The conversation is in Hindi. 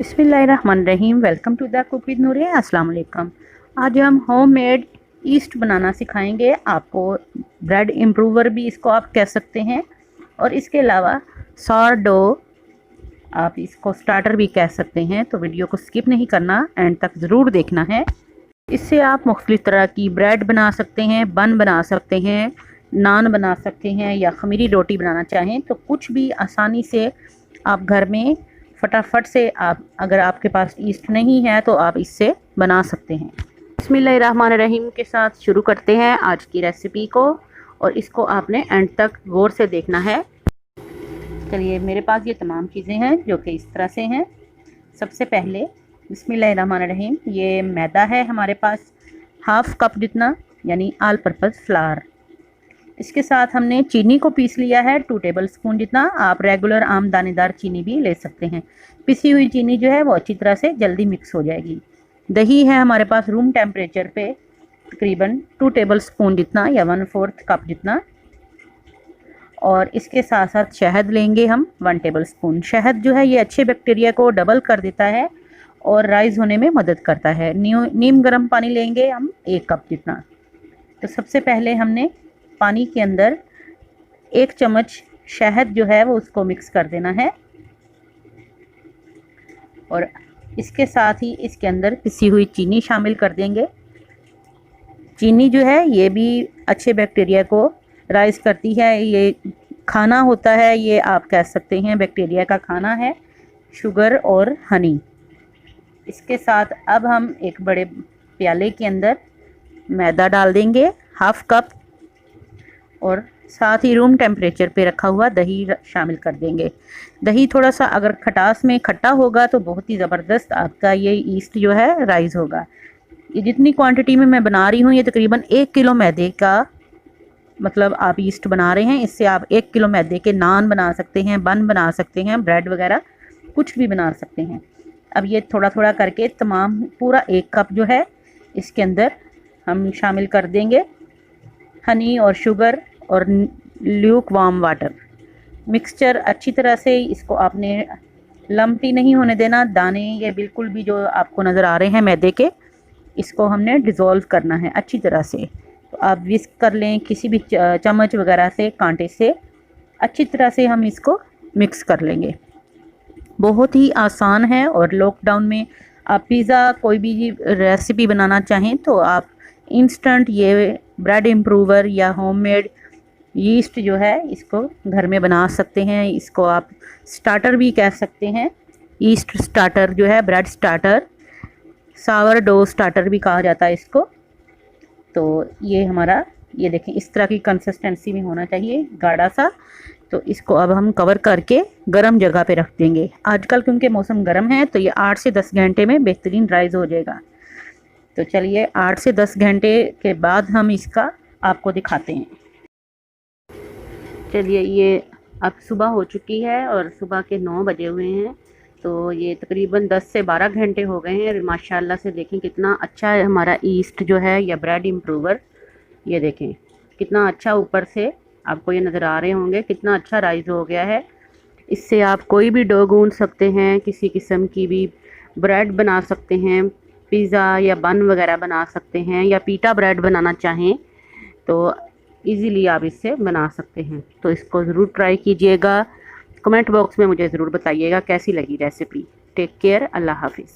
बिस्मिल्लाहिर्रहमानिर्रहीम। Welcome to the cook with Nooriya. अस्सलाम वालेकुम। आज हम होममेड ईस्ट बनाना सिखाएंगे आपको। ब्रेड इम्प्रूवर भी इसको आप कह सकते हैं, और इसके अलावा सॉरडो आप इसको स्टार्टर भी कह सकते हैं। तो वीडियो को स्किप नहीं करना, एंड तक ज़रूर देखना है। इससे आप मुख्तलिफ़ तरह की ब्रेड बना सकते हैं, बन बना सकते हैं, नान बना सकते हैं, या खमीरी रोटी बनाना चाहें तो कुछ भी आसानी से आप घर में फटाफट से आप, अगर आपके पास ईस्ट नहीं है तो आप इससे बना सकते हैं। बिस्मिल्लाहिर्रहमानिर्रहीम के साथ शुरू करते हैं आज की रेसिपी को, और इसको आपने एंड तक गौर से देखना है। चलिए, मेरे पास ये तमाम चीज़ें हैं जो कि इस तरह से हैं। सबसे पहले बिस्मिल्लाहिर्रहमानिर्रहीम, ये मैदा है हमारे पास हाफ़ कप जितना, यानी ऑल पर्पज़ फ्लावर। इसके साथ हमने चीनी को पीस लिया है 2 टेबल स्पून जितना। आप रेगुलर आम दानेदार चीनी भी ले सकते हैं। पिसी हुई चीनी जो है वो अच्छी तरह से जल्दी मिक्स हो जाएगी। दही है हमारे पास रूम टेम्परेचर पे तकरीबन 2 टेबल स्पून जितना, या 1/4 कप जितना। और इसके साथ साथ शहद लेंगे हम 1 टेबल स्पून। शहद जो है ये अच्छे बैक्टीरिया को डबल कर देता है और राइज होने में मदद करता है। नीम गर्म पानी लेंगे हम 1 कप जितना। तो सबसे पहले हमने पानी के अंदर 1 चम्मच शहद जो है वो उसको मिक्स कर देना है, और इसके साथ ही इसके अंदर पिसी हुई चीनी शामिल कर देंगे। चीनी जो है ये भी अच्छे बैक्टीरिया को राइज करती है। ये खाना होता है, ये आप कह सकते हैं बैक्टीरिया का खाना है, शुगर और हनी। इसके साथ अब हम एक बड़े प्याले के अंदर मैदा डाल देंगे हाफ़ कप, और साथ ही रूम टेम्परेचर पे रखा हुआ दही शामिल कर देंगे। दही थोड़ा सा अगर खटास में खट्टा होगा तो बहुत ही ज़बरदस्त आपका ये ईस्ट जो है राइज होगा। ये जितनी क्वांटिटी में मैं बना रही हूँ, ये तकरीबन 1 किलो मैदे का मतलब आप ईस्ट बना रहे हैं। इससे आप 1 किलो मैदे के नान बना सकते हैं, बन बना सकते हैं, ब्रेड वगैरह कुछ भी बना सकते हैं। अब ये थोड़ा थोड़ा करके तमाम पूरा 1 कप जो है इसके अंदर हम शामिल कर देंगे हनी और शुगर और ल्यूक वार्म वाटर। मिक्सचर अच्छी तरह से इसको आपने लम्पी नहीं होने देना। दाने ये बिल्कुल भी जो आपको नज़र आ रहे हैं मैदे के, इसको हमने डिज़ोल्व करना है अच्छी तरह से। तो आप विस्क कर लें किसी भी चम्मच वगैरह से, कांटे से अच्छी तरह से हम इसको मिक्स कर लेंगे। बहुत ही आसान है, और लॉकडाउन में आप पिज़्ज़ा कोई भी रेसिपी बनाना चाहें तो आप इंस्टेंट ये ब्रेड इम्प्रूवर या होममेड यीस्ट जो है इसको घर में बना सकते हैं। इसको आप स्टार्टर भी कह सकते हैं। ईस्ट स्टार्टर जो है, ब्रेड स्टार्टर, सावर डो स्टार्टर भी कहा जाता है इसको। तो ये हमारा, ये देखें इस तरह की कंसिस्टेंसी में होना चाहिए, गाढ़ा सा। तो इसको अब हम कवर करके गर्म जगह पे रख देंगे। आजकल क्योंकि मौसम गर्म है तो ये 8 से 10 घंटे में बेहतरीन राइज हो जाएगा। तो चलिए 8 से 10 घंटे के बाद हम इसका आपको दिखाते हैं। चलिए, ये अब सुबह हो चुकी है और सुबह के 9 बजे हुए हैं। तो ये तकरीबन 10 से 12 घंटे हो गए हैं। माशाल्लाह से देखें कितना अच्छा है हमारा ईस्ट जो है या ब्रेड इम्प्रूवर। ये देखें कितना अच्छा ऊपर से आपको ये नज़र आ रहे होंगे, कितना अच्छा राइज हो गया है। इससे आप कोई भी डो गूंद सकते हैं, किसी किस्म की भी ब्रेड बना सकते हैं, पिज़्ज़ा या बन वगैरह बना सकते हैं, या पीटा ब्रेड बनाना चाहें तो इजीली आप इससे बना सकते हैं। तो इसको ज़रूर ट्राई कीजिएगा। कमेंट बॉक्स में मुझे ज़रूर बताइएगा कैसी लगी रेसिपी। टेक केयर, अल्लाह हाफिज़।